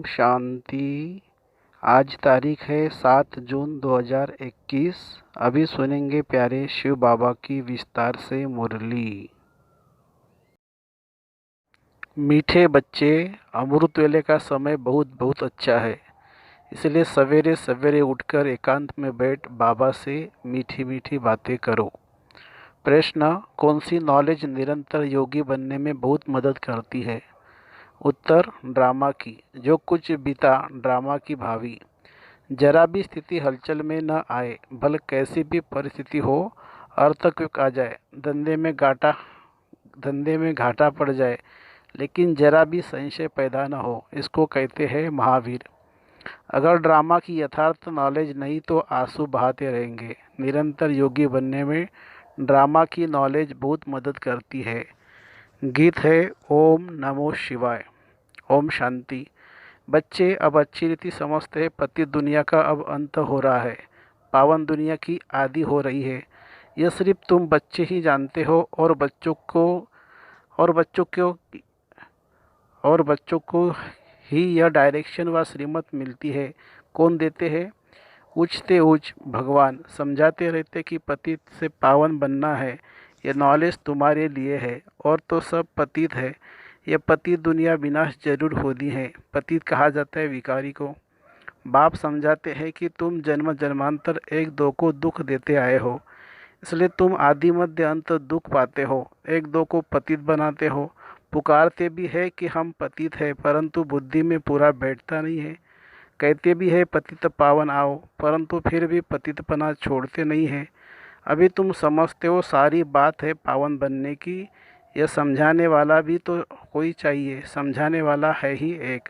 शांति। आज तारीख है 7 जून 2021। अभी सुनेंगे प्यारे शिव बाबा की विस्तार से मुरली। मीठे बच्चे, अमृत वेले का समय बहुत बहुत अच्छा है, इसलिए सवेरे सवेरे उठकर एकांत में बैठ बाबा से मीठी मीठी बातें करो। प्रश्न: कौन सी नॉलेज निरंतर योगी बनने में बहुत मदद करती है? उत्तर: ड्रामा की। जो कुछ बीता ड्रामा की भावी। जरा भी स्थिति हलचल में न आए, भले कैसी भी परिस्थिति हो, अर्थक्वेक आ जाए, धंधे में घाटा पड़ जाए, लेकिन जरा भी संशय पैदा न हो, इसको कहते हैं महावीर। अगर ड्रामा की यथार्थ नॉलेज नहीं तो आंसू बहाते रहेंगे। निरंतर योगी बनने में ड्रामा की नॉलेज बहुत मदद करती है। गीत है ओम नमो शिवाय। ओम शांति। बच्चे अब अच्छी रीति समझते हैं, पतित दुनिया का अब अंत हो रहा है, पावन दुनिया की आदि हो रही है। यह सिर्फ तुम बच्चे ही जानते हो, और बच्चों को ही यह डायरेक्शन व श्रीमत मिलती है। कौन देते हैं? ऊंचते ऊंच भगवान समझाते रहते कि पतित से पावन बनना है। यह नॉलेज तुम्हारे लिए है, और तो सब पतित है। यह पतित दुनिया विनाश जरूर होनी है। पतित कहा जाता है विकारी को। बाप समझाते हैं कि तुम जन्म जन्मांतर एक दो को दुख देते आए हो, इसलिए तुम आदि मध्य अंत दुख पाते हो, एक दो को पतित बनाते हो। पुकारते भी है कि हम पतित है, परंतु बुद्धि में पूरा बैठता नहीं है। कहते भी है पतित पावन आओ, परंतु फिर भी पतितपना छोड़ते नहीं है। अभी तुम समझते हो सारी बात है पावन बनने की। यह समझाने वाला भी तो कोई चाहिए, समझाने वाला है ही एक।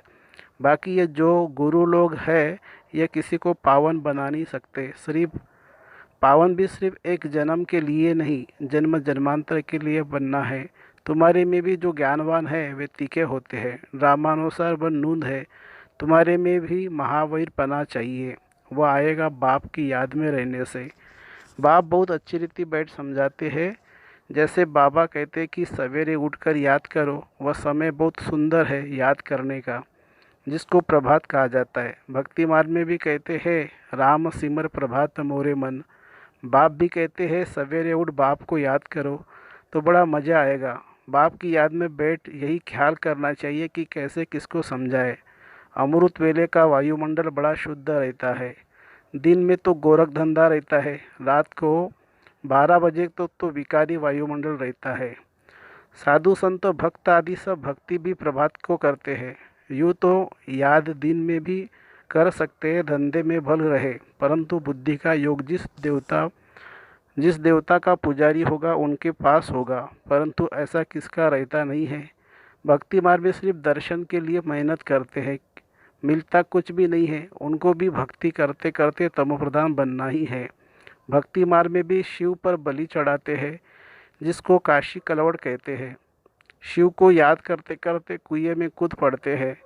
बाकी ये जो गुरु लोग हैं, ये किसी को पावन बना नहीं सकते। सिर्फ पावन भी सिर्फ एक जन्म के लिए नहीं, जन्म जन्मांतर के लिए बनना है। तुम्हारे में भी जो ज्ञानवान है वे तीखे होते हैं, रामानुसार वह नूंद है। तुम्हारे में भी महावीर पना चाहिए, वह आएगा बाप की याद में रहने से। बाप बहुत अच्छी रीति बैठ समझाते हैं। जैसे बाबा कहते कि सवेरे उठकर याद करो, वह समय बहुत सुंदर है याद करने का, जिसको प्रभात कहा जाता है। भक्ति मार्ग में भी कहते हैं राम सिमर प्रभात मोरे मन। बाप भी कहते हैं सवेरे उठ बाप को याद करो तो बड़ा मज़ा आएगा। बाप की याद में बैठ यही ख्याल करना चाहिए कि कैसे किसको समझाए। अमृत वेले का वायुमंडल बड़ा शुद्ध रहता है। दिन में तो गोरख धंधा रहता है, रात को 12 बजे तो विकारी वायुमंडल रहता है। साधु संत भक्त आदि सब भक्ति भी प्रभात को करते हैं। यूँ तो याद दिन में भी कर सकते हैं, धंधे में भल रहे, परंतु बुद्धि का योग जिस देवता का पुजारी होगा उनके पास होगा, परंतु ऐसा किसका रहता नहीं है। भक्ति मार्ग में सिर्फ दर्शन के लिए मेहनत करते हैं, मिलता कुछ भी नहीं है। उनको भी भक्ति करते करते तमोप्रधान बनना ही है। भक्ति मार्ग में भी शिव पर बलि चढ़ाते हैं, जिसको काशी कलवड़ कहते हैं। शिव को याद करते करते कुएं में कूद पड़ते हैं,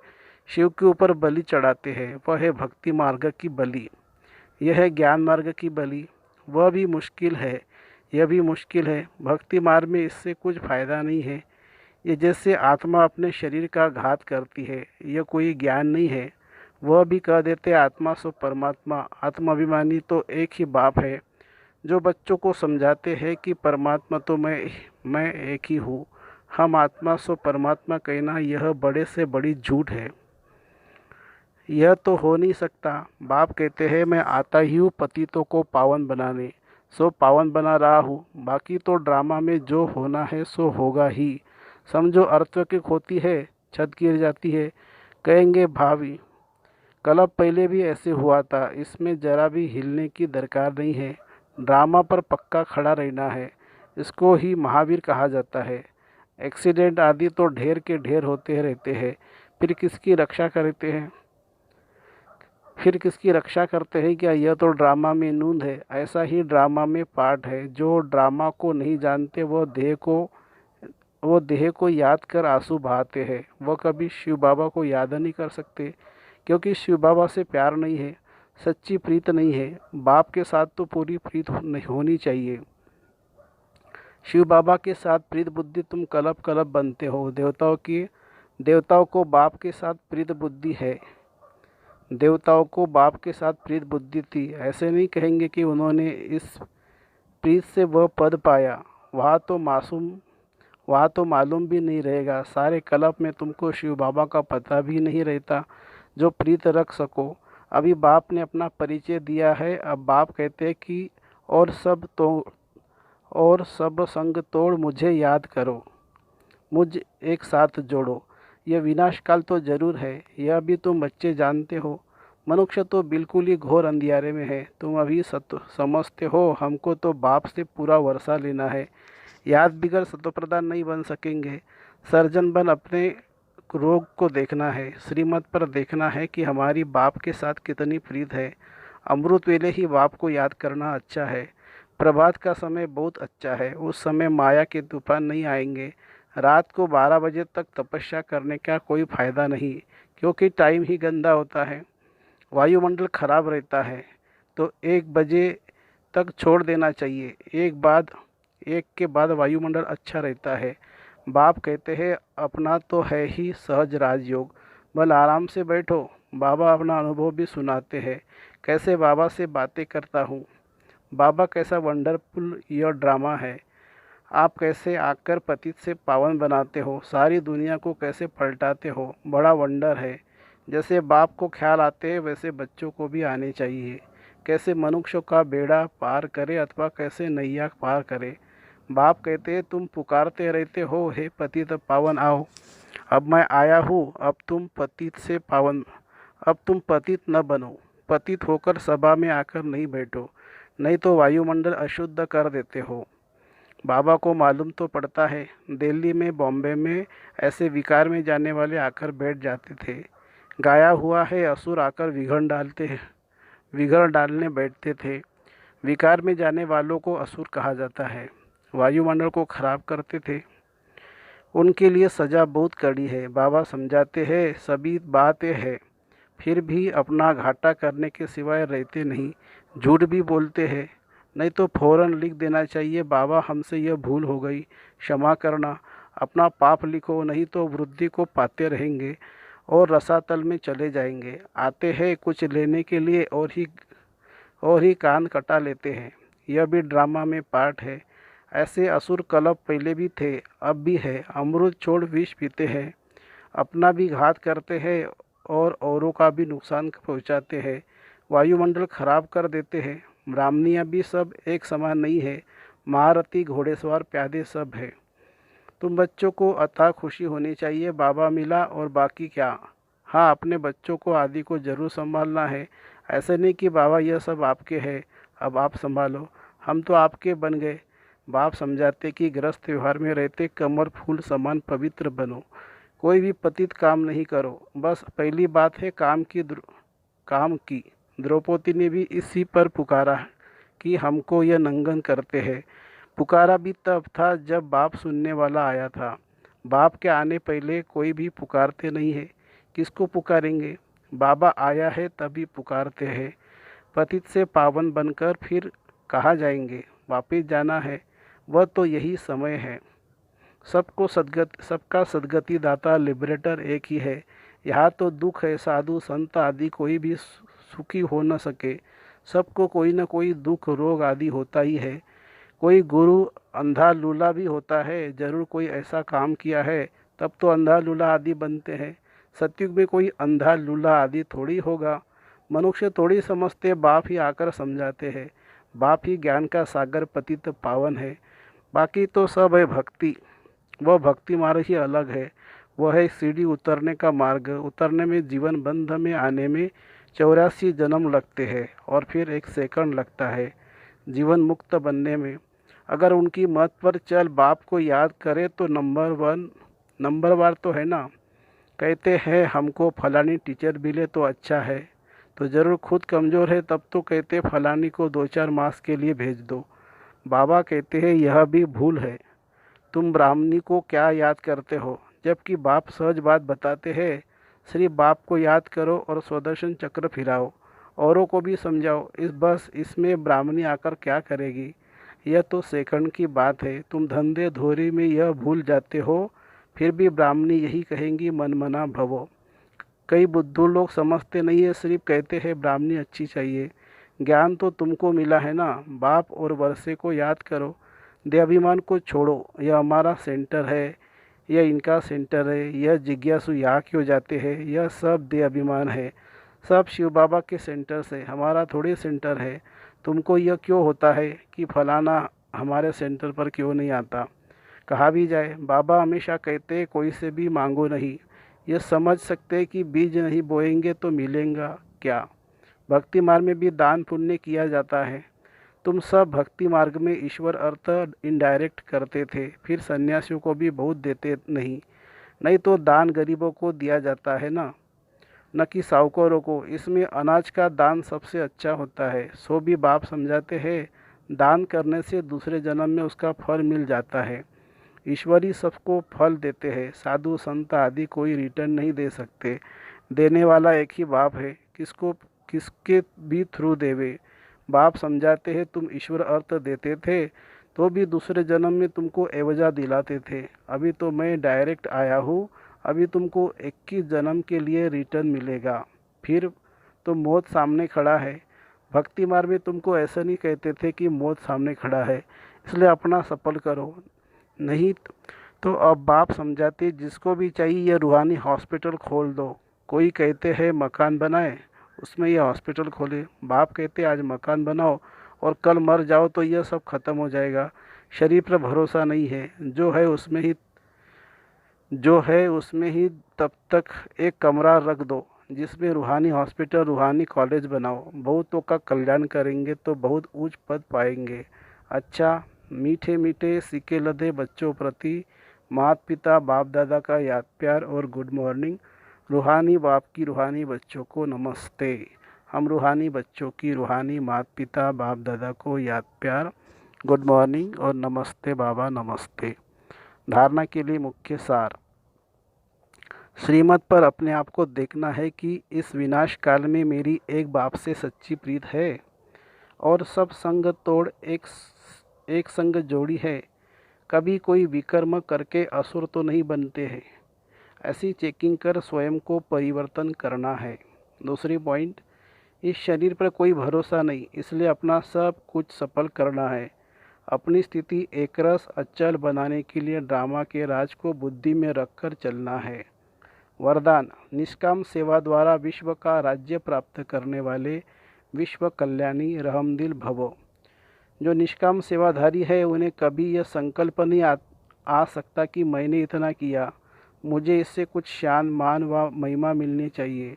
शिव के ऊपर बलि चढ़ाते हैं। वह है भक्ति मार्ग की बलि। यह है ज्ञान मार्ग की बलि। वह भी मुश्किल है, यह भी मुश्किल है। भक्ति मार्ग में इससे कुछ फायदा नहीं है। ये जैसे आत्मा अपने शरीर का घात करती है, यह कोई ज्ञान नहीं है। वह भी कह देते आत्मा सो परमात्मा। आत्माभिमानी तो एक ही बाप है, जो बच्चों को समझाते हैं कि परमात्मा तो मैं एक ही हूँ। हम आत्मा सो परमात्मा कहना यह बड़े से बड़ी झूठ है। यह तो हो नहीं सकता। बाप कहते हैं मैं आता ही हूँ पतितों को पावन बनाने, सो पावन बना रहा हूँ। बाकी तो ड्रामा में जो होना है सो होगा ही। समझो अर्थक्वेक होती है, छत गिर जाती है, कहेंगे भावी कल पहले भी ऐसे हुआ था, इसमें ज़रा भी हिलने की दरकार नहीं है। ड्रामा पर पक्का खड़ा रहना है, इसको ही महावीर कहा जाता है। एक्सीडेंट आदि तो ढेर के ढेर होते रहते हैं, फिर किसकी रक्षा करते हैं? फिर किसकी रक्षा करते हैं क्या? यह तो ड्रामा में नूंद है, ऐसा ही ड्रामा में पार्ट है। जो ड्रामा को नहीं जानते वो देह को याद कर आंसू बहाते हैं। वह कभी शिव बाबा को याद नहीं कर सकते, क्योंकि शिव बाबा से प्यार नहीं है, सच्ची प्रीत नहीं है। बाप के साथ तो पूरी प्रीत होनी चाहिए। शिव बाबा के साथ प्रीत बुद्धि तुम कलब कलब बनते हो। देवताओं को बाप के साथ प्रीत बुद्धि है। देवताओं को बाप के साथ प्रीत बुद्धि थी। ऐसे नहीं कहेंगे कि उन्होंने इस प्रीत से वह पद पाया। वहाँ तो मासूम वहाँ तो मालूम भी नहीं रहेगा। सारे कल्प में तुमको शिव बाबा का पता भी नहीं रहता जो प्रीत रख सको। अभी बाप ने अपना परिचय दिया है। अब बाप कहते हैं कि और सब तो और सब संग तोड़ मुझे याद करो, मुझ एक साथ जोड़ो। यह विनाशकाल तो जरूर है, यह भी तुम बच्चे जानते हो। मनुष्य तो बिल्कुल ही घोर अंधियारे में है। तुम अभी समझते हो हमको तो बाप से पूरा वर्षा लेना है। याद बिगड़ सतोप्रधान नहीं बन सकेंगे। सर्जन बन अपने रोग को देखना है। श्रीमत पर देखना है कि हमारी बाप के साथ कितनी प्रीत है। अमृत वेले ही बाप को याद करना अच्छा है। प्रभात का समय बहुत अच्छा है। उस समय माया के तूफान नहीं आएंगे। रात को 12 बजे तक तपस्या करने का कोई फायदा नहीं, क्योंकि टाइम ही गंदा होता है। वायुमंडल खराब रहता है, तो 1 बजे तक छोड़ देना चाहिए। एक के बाद वायुमंडल अच्छा रहता है। बाप कहते हैं अपना तो है ही सहज राजयोग, बल आराम से बैठो। बाबा अपना अनुभव भी सुनाते हैं, कैसे बाबा से बातें करता हूँ। बाबा कैसा वंडरफुल यह ड्रामा है। आप कैसे आकर पतित से पावन बनाते हो, सारी दुनिया को कैसे पलटाते हो, बड़ा वंडर है। जैसे बाप को ख्याल आते हैं वैसे बच्चों को भी आने चाहिए। कैसे मनुष्य का बेड़ा पार करे अथवा कैसे नैया पार करे। बाप कहते हैं तुम पुकारते रहते हो, हे पतित पावन आओ। अब मैं आया हूँ। अब तुम पतित न बनो। पतित होकर सभा में आकर नहीं बैठो, नहीं तो वायुमंडल अशुद्ध कर देते हो। बाबा को मालूम तो पड़ता है। दिल्ली में, बॉम्बे में ऐसे विकार में जाने वाले आकर बैठ जाते थे। गाया हुआ है असुर आकर विघर डालने बैठते थे। विकार में जाने वालों को असुर कहा जाता है। वायुमंडल को खराब करते थे। उनके लिए सज़ा बहुत कड़ी है। बाबा समझाते हैं सभी बातें हैं, फिर भी अपना घाटा करने के सिवाय रहते नहीं। झूठ भी बोलते हैं, नहीं तो फौरन लिख देना चाहिए बाबा हमसे यह भूल हो गई, क्षमा करना। अपना पाप लिखो, नहीं तो वृद्धि को पाते रहेंगे और रसातल में चले जाएंगे। आते हैं कुछ लेने के लिए और ही कान कटा लेते हैं। यह भी ड्रामा में पार्ट है। ऐसे असुर कल्प पहले भी थे, अब भी है। अमृत छोड़ विष पीते हैं, अपना भी घात करते हैं और औरों का भी नुकसान पहुंचाते हैं। वायुमंडल खराब कर देते हैं। ब्राह्मणियाँ भी सब एक समान नहीं है। महारथी, घोड़ेसवार, प्यादे सब है। तुम बच्चों को अथाह खुशी होनी चाहिए, बाबा मिला और बाकी क्या। हाँ, अपने बच्चों को आदि को जरूर संभालना है। ऐसे नहीं कि बाबा यह सब आपके है, अब आप संभालो, हम तो आपके बन गए। बाप समझाते कि गृहस्थ व्यवहार में रहते कमर फूल समान पवित्र बनो। कोई भी पतित काम नहीं करो। बस पहली बात है काम की। द्रौपदी ने भी इसी पर पुकारा कि हमको यह नंगन करते हैं। पुकारा भी तब था जब बाप सुनने वाला आया था। बाप के आने पहले कोई भी पुकारते नहीं है। किसको पुकारेंगे। बाबा आया है तभी पुकारते हैं। पतित से पावन बनकर फिर कहाँ जाएंगे। वापिस जाना है, वह तो यही समय है। सबका सदगति दाता लिबरेटर एक ही है। यहाँ तो दुख है, साधु संत आदि कोई भी सुखी हो न सके। सबको कोई न कोई दुख रोग आदि होता ही है। कोई गुरु अंधा लूला भी होता है, जरूर कोई ऐसा काम किया है तब तो अंधा लूला आदि बनते हैं। सतयुग में कोई अंधा लूला आदि थोड़ी होगा। मनुष्य थोड़ी समझते, बाप ही आकर समझाते हैं। बाप ही ज्ञान का सागर पतित पावन है। बाकी तो सब है भक्ति। वह भक्ति मार्ग ही अलग है। वह है सीढ़ी उतरने का मार्ग। उतरने में, जीवन बंध में आने में 84 जन्म लगते हैं और फिर 1 सेकंड लगता है जीवन मुक्त बनने में। अगर उनकी मत पर चल बाप को याद करे तो नंबर वार तो है ना। कहते हैं हमको फलानी टीचर मिले तो अच्छा है, तो ज़रूर खुद कमज़ोर है तब तो कहते फलानी को 2-4 मास के लिए भेज दो। बाबा कहते हैं यह भी भूल है। तुम ब्राह्मणी को क्या याद करते हो, जबकि बाप सहज बात बताते हैं। सिर्फ बाप को याद करो और स्वदर्शन चक्र फिराओ, औरों को भी समझाओ। इसमें ब्राह्मणी आकर क्या करेगी। यह तो सेकंड की बात है। तुम धंधे धोरी में यह भूल जाते हो फिर भी ब्राह्मणी यही कहेंगी मन मना भवो। कई बुद्धू लोग समझते नहीं है, सिर्फ कहते हैं ब्राह्मणी अच्छी चाहिए। ज्ञान तो तुमको मिला है ना। बाप और वर्षे को याद करो। देहाभिमान को छोड़ो। यह हमारा सेंटर है, यह इनका सेंटर है, यह जिज्ञासु यहाँ क्यों जाते हैं, यह सब देहाभिमान है। सब शिव बाबा के सेंटर से, हमारा थोड़ी सेंटर है। तुमको यह क्यों होता है कि फलाना हमारे सेंटर पर क्यों नहीं आता। कहा भी जाए, बाबा हमेशा कहते हैं कोई से भी मांगो नहीं। यह समझ सकते कि बीज नहीं बोएंगे तो मिलेगा क्या। भक्ति मार्ग में भी दान पुण्य किया जाता है। तुम सब भक्ति मार्ग में ईश्वर अर्थ इनडायरेक्ट करते थे, फिर सन्यासियों को भी बहुत देते नहीं। नहीं तो दान गरीबों को दिया जाता है ना, न कि साहूकारों को। इसमें अनाज का दान सबसे अच्छा होता है। सो भी बाप समझाते हैं, दान करने से दूसरे जन्म में उसका फल मिल जाता है। ईश्वर ही सबको फल देते हैं, साधु संत आदि कोई रिटर्न नहीं दे सकते। देने वाला एक ही बाप है, किसको किसके भी थ्रू देवे। बाप समझाते हैं, तुम ईश्वर अर्थ देते थे तो भी दूसरे जन्म में तुमको एवजा दिलाते थे। अभी तो मैं डायरेक्ट आया हूँ, अभी तुमको 21 जन्म के लिए रिटर्न मिलेगा। फिर तो मौत सामने खड़ा है। भक्ति मार्ग में तुमको ऐसा नहीं कहते थे कि मौत सामने खड़ा है, इसलिए अपना सफल करो। नहीं तो अब बाप समझाते, जिसको भी चाहिए यह रूहानी हॉस्पिटल खोल दो। कोई कहते हैं मकान बनाए, उसमें यह हॉस्पिटल खोले। बाप कहते आज मकान बनाओ और कल मर जाओ तो यह सब खत्म हो जाएगा। शरीर पर भरोसा नहीं है, जो है उसमें ही तब तक एक कमरा रख दो जिसमें रूहानी हॉस्पिटल रूहानी कॉलेज बनाओ। बहुतों का कल्याण करेंगे तो बहुत ऊंच पद पाएंगे। अच्छा, मीठे मीठे सिक्के लदे बच्चों प्रति माता पिता बाप दादा का याद प्यार और गुड मॉर्निंग। रूहानी बाप की रूहानी बच्चों को नमस्ते। हम रूहानी बच्चों की रूहानी माता पिता बाप दादा को याद प्यार, गुड मॉर्निंग और नमस्ते बाबा नमस्ते। धारणा के लिए मुख्य सार। श्रीमत पर अपने आप को देखना है कि इस विनाश काल में मेरी एक बाप से सच्ची प्रीत है और सब संग तोड़ एक संग जोड़ी है। कभी कोई विकर्म करके असुर तो नहीं बनते हैं। ऐसी चेकिंग कर स्वयं को परिवर्तन करना है। दूसरी पॉइंट, इस शरीर पर कोई भरोसा नहीं, इसलिए अपना सब कुछ सफल करना है। अपनी स्थिति एकरस अचल बनाने के लिए ड्रामा के राज को बुद्धि में रखकर चलना है। वरदान, निष्काम सेवा द्वारा विश्व का राज्य प्राप्त करने वाले विश्व कल्याणी रहमदिल भवो। जो निष्काम सेवाधारी है उन्हें कभी यह संकल्प नहीं आ सकता कि मैंने इतना किया, मुझे इससे कुछ शान मान व महिमा मिलनी चाहिए।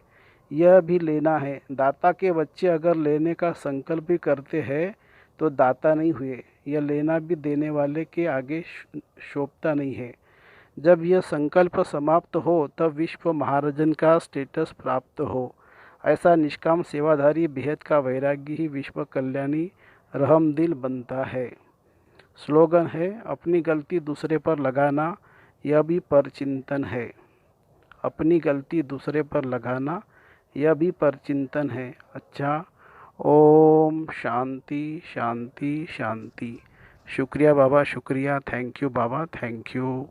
यह भी लेना है। दाता के बच्चे अगर लेने का संकल्प भी करते हैं तो दाता नहीं हुए। यह लेना भी देने वाले के आगे शोभता नहीं है। जब यह संकल्प समाप्त हो तब विश्व महाराजन का स्टेटस प्राप्त हो। ऐसा निष्काम सेवाधारी बेहद का वैराग्य ही विश्व कल्याणी रहमदिल बनता है। स्लोगन है, अपनी गलती दूसरे पर लगाना यह भी परचिंतन है। अपनी गलती दूसरे पर लगाना यह भी परचिंतन है। अच्छा, ओम शांति शांति शांति। शुक्रिया बाबा, शुक्रिया। Thank you Baba, thank you.